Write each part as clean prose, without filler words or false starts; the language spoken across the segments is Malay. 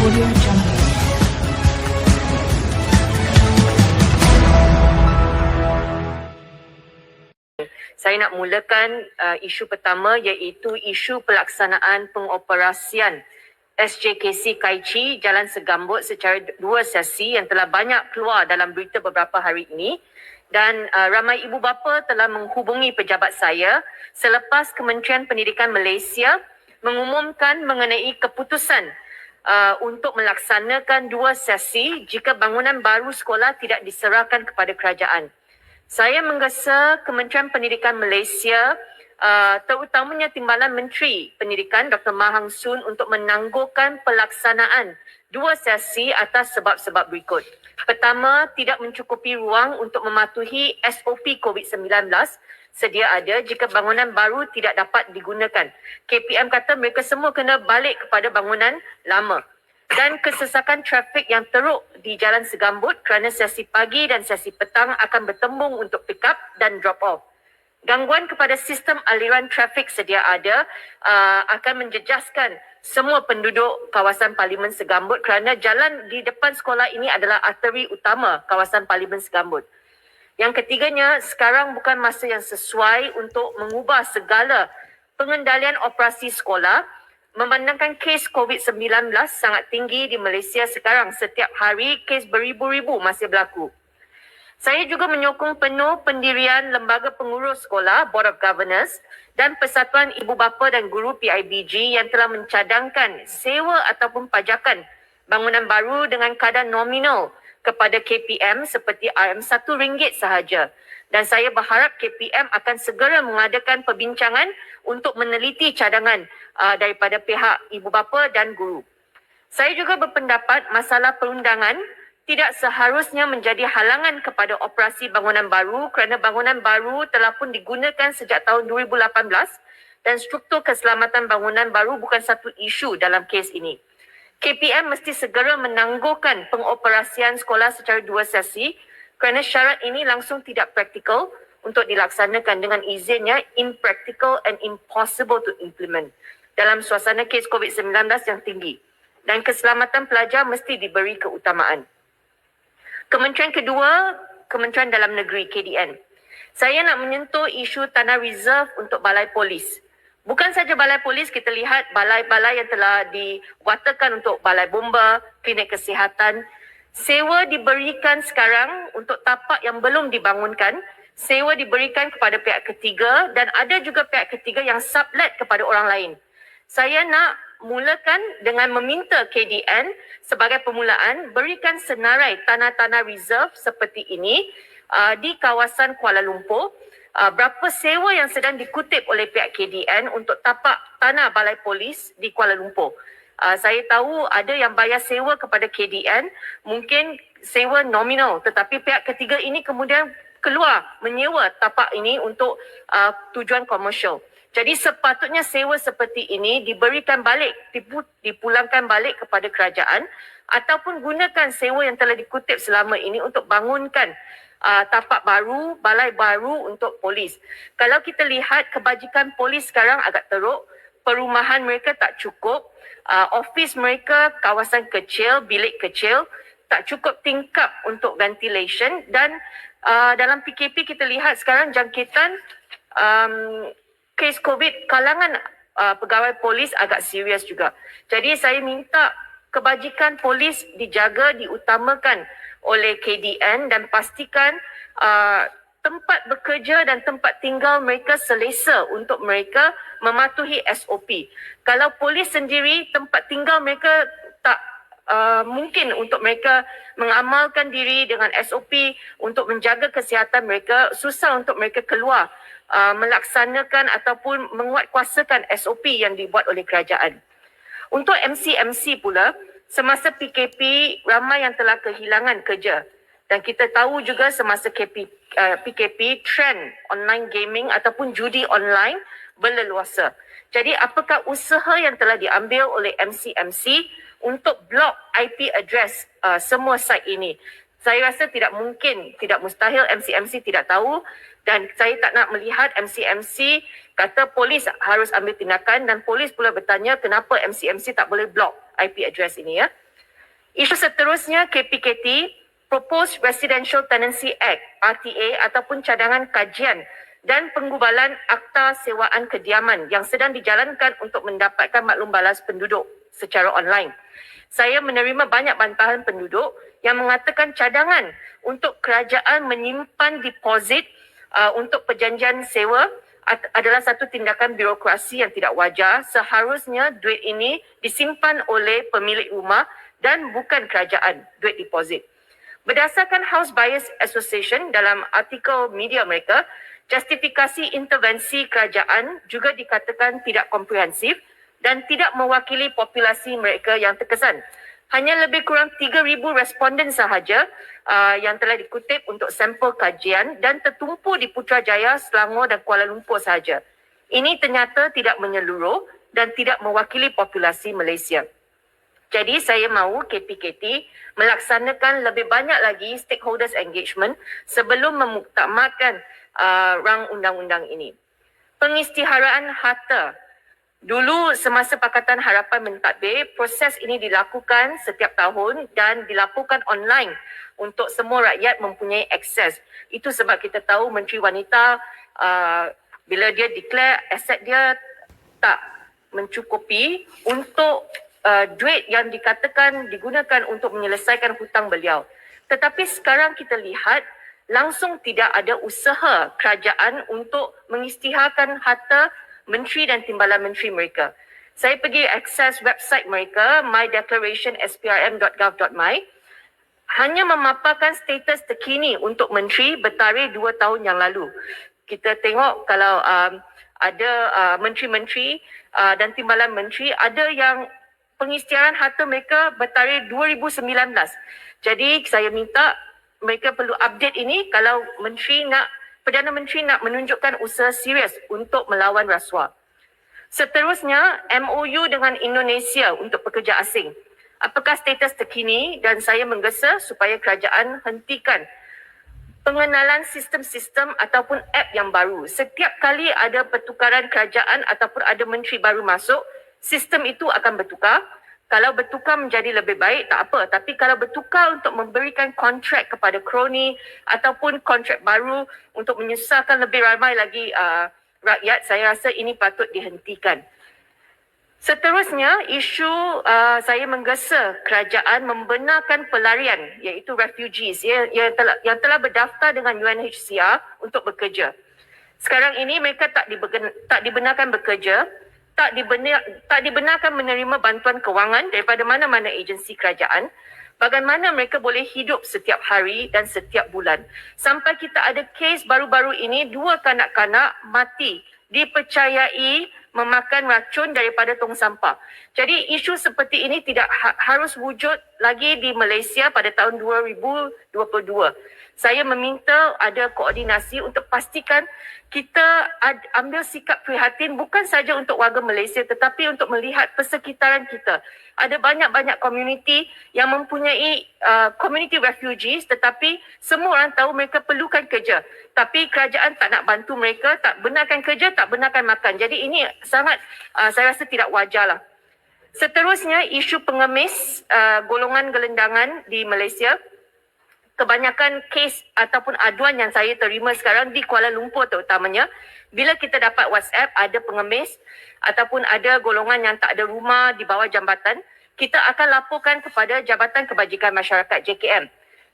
Audio Jungle. Saya nak mulakan isu pertama iaitu isu pelaksanaan pengoperasian SJKC Kaichi Jalan Segambut secara 2 sesi yang telah banyak keluar dalam berita beberapa hari ini, dan ramai ibu bapa telah menghubungi pejabat saya selepas Kementerian Pendidikan Malaysia mengumumkan mengenai keputusan untuk melaksanakan 2 sesi jika bangunan baru sekolah tidak diserahkan kepada kerajaan. Saya menggesa Kementerian Pendidikan Malaysia, terutamanya Timbalan Menteri Pendidikan Dr. Mahang Sun untuk menangguhkan pelaksanaan 2 sesi atas sebab-sebab berikut. Pertama, tidak mencukupi ruang untuk mematuhi SOP COVID-19 sedia ada jika bangunan baru tidak dapat digunakan. KPM kata mereka semua kena balik kepada bangunan lama. Dan kesesakan trafik yang teruk di Jalan Segambut kerana sesi pagi dan sesi petang akan bertembung untuk pick up dan drop off. Gangguan kepada sistem aliran trafik sedia ada akan menjejaskan semua penduduk kawasan Parlimen Segambut kerana jalan di depan sekolah ini adalah arteri utama kawasan Parlimen Segambut. Yang ketiganya, sekarang bukan masa yang sesuai untuk mengubah segala pengendalian operasi sekolah memandangkan kes COVID-19 sangat tinggi di Malaysia sekarang. Setiap hari kes beribu-ribu masih berlaku. Saya juga menyokong penuh pendirian Lembaga Pengurus Sekolah, Board of Governors dan Persatuan Ibu Bapa dan Guru PIBG yang telah mencadangkan sewa ataupun pajakan bangunan baru dengan kadar nominal kepada KPM seperti RM1 sahaja. Dan saya berharap KPM akan segera mengadakan perbincangan untuk meneliti cadangan daripada pihak ibu bapa dan guru. Saya juga berpendapat masalah perundangan tidak seharusnya menjadi halangan kepada operasi bangunan baru kerana bangunan baru telah pun digunakan sejak tahun 2018 dan struktur keselamatan bangunan baru bukan satu isu dalam kes ini. KPM mesti segera menangguhkan pengoperasian sekolah secara 2 sesi kerana syarat ini langsung tidak praktikal untuk dilaksanakan, dengan izinnya impractical and impossible to implement dalam suasana kes COVID-19 yang tinggi, dan keselamatan pelajar mesti diberi keutamaan. Kementerian kedua, Kementerian Dalam Negeri KDN. Saya nak menyentuh isu tanah reserve untuk balai polis. Bukan saja balai polis, kita lihat balai-balai yang telah diwatakan untuk balai bomba, klinik kesihatan. Sewa diberikan sekarang untuk tapak yang belum dibangunkan. Sewa diberikan kepada pihak ketiga dan ada juga pihak ketiga yang sublet kepada orang lain. Saya nak mulakan dengan meminta KDN sebagai permulaan berikan senarai tanah-tanah reserve seperti ini di kawasan Kuala Lumpur. Berapa sewa yang sedang dikutip oleh pihak KDN untuk tapak tanah balai polis di Kuala Lumpur. Saya tahu ada yang bayar sewa kepada KDN, mungkin sewa nominal, tetapi pihak ketiga ini kemudian keluar menyewa tapak ini untuk tujuan komersial. Jadi sepatutnya sewa seperti ini diberikan balik, dipulangkan balik kepada kerajaan ataupun gunakan sewa yang telah dikutip selama ini untuk bangunkan tapak baru, balai baru untuk polis. Kalau kita lihat kebajikan polis sekarang agak teruk, perumahan mereka tak cukup, office mereka kawasan kecil, bilik kecil, tak cukup tingkap untuk ventilation, dan dalam PKP kita lihat sekarang jangkitan kes COVID kalangan pegawai polis agak serius juga. Jadi saya minta kebajikan polis dijaga, diutamakan oleh KDN dan pastikan tempat bekerja dan tempat tinggal mereka selesa untuk mereka mematuhi SOP. Kalau polis sendiri, tempat tinggal mereka tak mungkin untuk mereka mengamalkan diri dengan SOP untuk menjaga kesihatan mereka, susah untuk mereka keluar melaksanakan ataupun menguatkuasakan SOP yang dibuat oleh kerajaan. Untuk MC pula, semasa PKP ramai yang telah kehilangan kerja, dan kita tahu juga semasa PKP trend online gaming ataupun judi online berleluasa. Jadi apakah usaha yang telah diambil oleh MC untuk blok IP address semua site ini? Saya rasa tidak mungkin, tidak mustahil MC tidak tahu, dan saya tak nak melihat MC kata polis harus ambil tindakan dan polis pula bertanya kenapa MC tak boleh blok IP address ini ya. Isu seterusnya KPKT, Proposed Residential Tenancy Act RTA ataupun cadangan kajian dan penggubalan Akta Sewaan Kediaman yang sedang dijalankan untuk mendapatkan maklum balas penduduk secara online. Saya menerima banyak bantahan penduduk yang mengatakan cadangan untuk kerajaan menyimpan deposit untuk perjanjian sewa adalah satu tindakan birokrasi yang tidak wajar. Seharusnya duit ini disimpan oleh pemilik rumah dan bukan kerajaan, duit deposit. Berdasarkan House Buyers Association dalam artikel media mereka, justifikasi intervensi kerajaan juga dikatakan tidak komprehensif dan tidak mewakili populasi mereka yang terkesan. Hanya lebih kurang 3,000 responden sahaja yang telah dikutip untuk sampel kajian dan tertumpu di Putrajaya, Selangor dan Kuala Lumpur sahaja. Ini ternyata tidak menyeluruh dan tidak mewakili populasi Malaysia. Jadi saya mahu KPKT melaksanakan lebih banyak lagi stakeholders engagement sebelum memuktamadkan rang undang-undang ini. Pengisytiharaan harta. Dulu semasa Pakatan Harapan mentadbir, proses ini dilakukan setiap tahun dan dilaporkan online untuk semua rakyat mempunyai akses. Itu sebab kita tahu Menteri Wanita bila dia declare aset dia tak mencukupi untuk duit yang dikatakan digunakan untuk menyelesaikan hutang beliau. Tetapi sekarang kita lihat langsung tidak ada usaha kerajaan untuk mengisytiharkan harta menteri dan timbalan menteri mereka. Saya pergi akses website mereka, mydeclarationSPRM.gov.my, hanya memaparkan status terkini untuk menteri bertarikh 2 tahun yang lalu. Kita tengok kalau ada menteri-menteri dan timbalan menteri, ada yang pengisytiharan harta mereka bertarikh 2019. Jadi saya minta mereka perlu update ini kalau Perdana Menteri nak menunjukkan usaha serius untuk melawan rasuah. Seterusnya, MOU dengan Indonesia untuk pekerja asing. Apakah status terkini? Dan saya menggesa supaya kerajaan hentikan pengenalan sistem-sistem ataupun app yang baru. Setiap kali ada pertukaran kerajaan ataupun ada menteri baru masuk, sistem itu akan bertukar. Kalau bertukar menjadi lebih baik, tak apa. Tapi kalau bertukar untuk memberikan kontrak kepada kroni ataupun kontrak baru untuk menyusahkan lebih ramai lagi rakyat, saya rasa ini patut dihentikan. Seterusnya, isu saya menggesa kerajaan membenarkan pelarian iaitu refugees yang telah berdaftar dengan UNHCR untuk bekerja. Sekarang ini mereka tak dibenarkan bekerja, tak dibenarkan menerima bantuan kewangan daripada mana-mana agensi kerajaan. Bagaimana mereka boleh hidup setiap hari dan setiap bulan. Sampai kita ada kes baru-baru ini, 2 kanak-kanak mati dipercayai memakan racun daripada tong sampah. Jadi isu seperti ini tidak harus wujud lagi di Malaysia pada tahun 2022. Saya meminta ada koordinasi untuk pastikan kita ambil sikap prihatin bukan saja untuk warga Malaysia tetapi untuk melihat persekitaran kita. Ada banyak-banyak komuniti yang mempunyai community refugees tetapi semua orang tahu mereka perlukan kerja. Tapi kerajaan tak nak bantu mereka, tak benarkan kerja, tak benarkan makan. Jadi ini sangat saya rasa tidak wajarlah. Seterusnya, isu pengemis golongan gelendangan di Malaysia. Kebanyakan kes ataupun aduan yang saya terima sekarang di Kuala Lumpur terutamanya, bila kita dapat WhatsApp ada pengemis ataupun ada golongan yang tak ada rumah di bawah jambatan, kita akan laporkan kepada Jabatan Kebajikan Masyarakat JKM.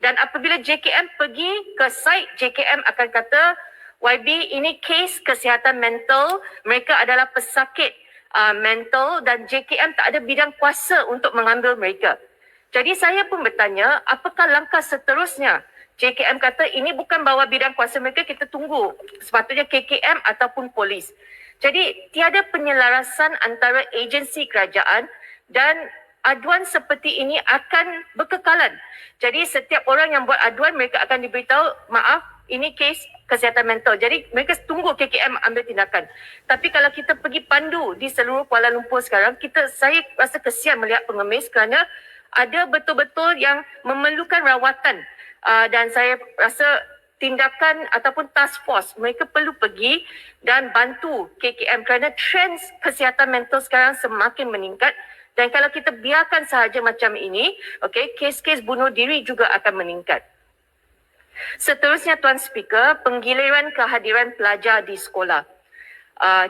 Dan apabila JKM pergi ke site, JKM akan kata, YB ini kes kesihatan mental, mereka adalah pesakit mental dan JKM tak ada bidang kuasa untuk mengambil mereka. Jadi saya pun bertanya, apakah langkah seterusnya? JKM kata ini bukan bawah bidang kuasa mereka, kita tunggu. Sepatutnya KKM ataupun polis. Jadi tiada penyelarasan antara agensi kerajaan dan aduan seperti ini akan berkekalan. Jadi setiap orang yang buat aduan mereka akan diberitahu, maaf, ini kes kesihatan mental. Jadi mereka tunggu KKM ambil tindakan. Tapi kalau kita pergi pandu di seluruh Kuala Lumpur sekarang, saya rasa kesian melihat pengemis kerana ada betul-betul yang memerlukan rawatan dan saya rasa tindakan ataupun task force mereka perlu pergi dan bantu KKM kerana trend kesihatan mental sekarang semakin meningkat Dan kalau kita biarkan sahaja macam ini, kes-kes bunuh diri juga akan meningkat. Seterusnya Tuan Speaker, penggiliran kehadiran pelajar di sekolah.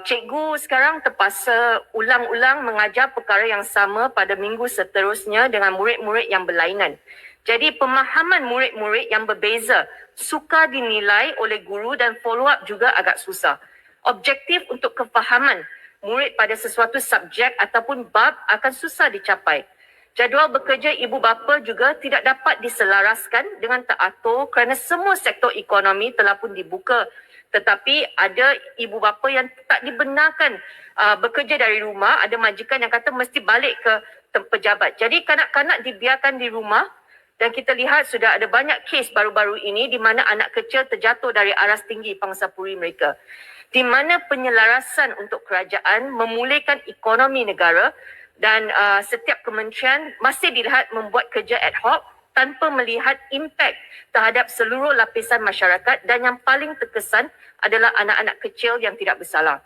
Cikgu sekarang terpaksa ulang-ulang mengajar perkara yang sama pada minggu seterusnya dengan murid-murid yang berlainan. Jadi pemahaman murid-murid yang berbeza sukar dinilai oleh guru dan follow-up juga agak susah. Objektif untuk kefahaman murid pada sesuatu subjek ataupun bab akan susah dicapai. Jadual bekerja ibu bapa juga tidak dapat diselaraskan dengan teratur kerana semua sektor ekonomi telah pun dibuka. Tetapi ada ibu bapa yang tak dibenarkan bekerja dari rumah. Ada majikan yang kata mesti balik ke pejabat. Jadi kanak-kanak dibiarkan di rumah dan kita lihat sudah ada banyak kes baru-baru ini di mana anak kecil terjatuh dari aras tinggi pangsapuri mereka. Di mana penyelarasan untuk kerajaan memulihkan ekonomi negara dan setiap kementerian masih dilihat membuat kerja ad hoc tanpa melihat impak terhadap seluruh lapisan masyarakat dan yang paling terkesan adalah anak-anak kecil yang tidak bersalah.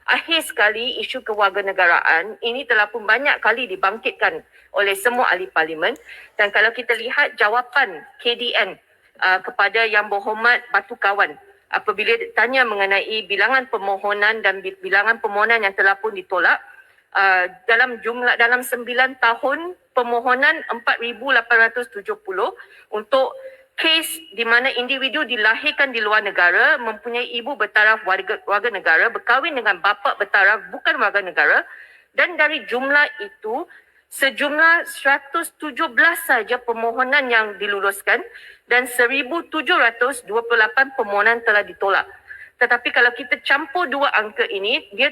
Akhir sekali, isu kewarganegaraan ini telah pun banyak kali dibangkitkan oleh semua ahli parlimen dan kalau kita lihat jawapan KDN kepada Yang Berhormat Batu Kawan apabila ditanya mengenai bilangan permohonan dan bilangan permohonan yang telah pun ditolak, dalam 9 tahun permohonan 4,870 untuk kes di mana individu dilahirkan di luar negara, mempunyai ibu bertaraf warga negara, berkahwin dengan bapa bertaraf bukan warga negara, dan dari jumlah itu sejumlah 117 saja permohonan yang diluluskan dan 1,728 permohonan telah ditolak. Tetapi kalau kita campur dua angka ini, dia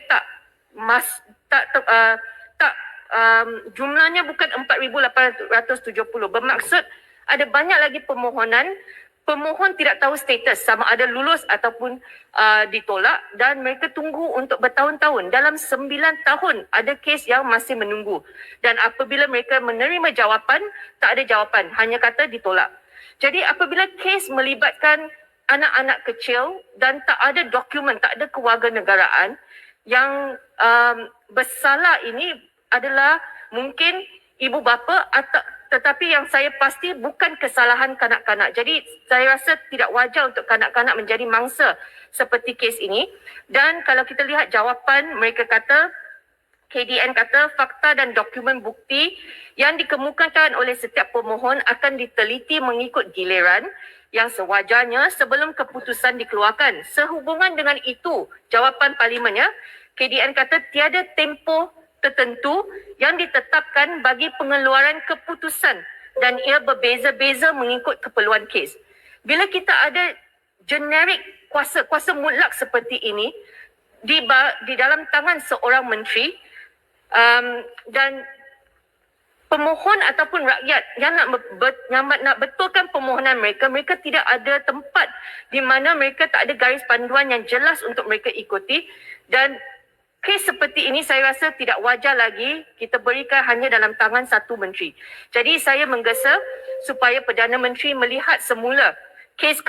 jumlahnya bukan 4,870. Bermaksud ada banyak lagi permohonan, pemohon tidak tahu status sama ada lulus ataupun ditolak dan mereka tunggu untuk bertahun-tahun. Dalam 9 tahun ada kes yang masih menunggu. Dan apabila mereka menerima jawapan, tak ada jawapan, hanya kata ditolak. Jadi apabila kes melibatkan anak-anak kecil dan tak ada dokumen, tak ada kewarganegaraan, yang bersalah ini adalah mungkin ibu bapa tetapi yang saya pasti bukan kesalahan kanak-kanak. Jadi saya rasa tidak wajar untuk kanak-kanak menjadi mangsa seperti kes ini. Dan kalau kita lihat jawapan, mereka kata, KDN kata fakta dan dokumen bukti yang dikemukakan oleh setiap pemohon akan diteliti mengikut giliran yang sewajarnya sebelum keputusan dikeluarkan. Sehubungan dengan itu, jawapan parlimennya, KDN kata tiada tempoh tertentu yang ditetapkan bagi pengeluaran keputusan dan ia berbeza-beza mengikut keperluan kes. Bila kita ada generik kuasa mutlak seperti ini di dalam tangan seorang menteri dan pemohon ataupun rakyat yang nak betulkan permohonan mereka, mereka tidak ada tempat di mana mereka tak ada garis panduan yang jelas untuk mereka ikuti dan kes seperti ini saya rasa tidak wajar lagi kita berikan hanya dalam tangan satu menteri. Jadi saya menggesa supaya Perdana Menteri melihat semula kes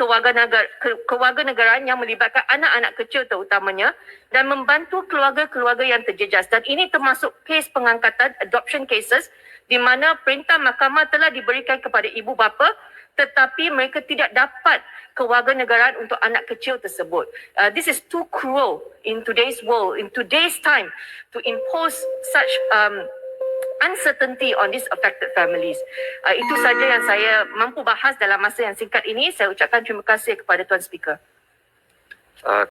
kewarganegaraan yang melibatkan anak-anak kecil terutamanya dan membantu keluarga-keluarga yang terjejas. Dan ini termasuk kes pengangkatan adoption cases di mana perintah mahkamah telah diberikan kepada ibu bapa tetapi mereka tidak dapat kewarganegaraan untuk anak kecil tersebut. This is too cruel in today's world, in today's time to impose such uncertainty on these affected families. Itu saja yang saya mampu bahas dalam masa yang singkat ini. Saya ucapkan terima kasih kepada Tuan Speaker.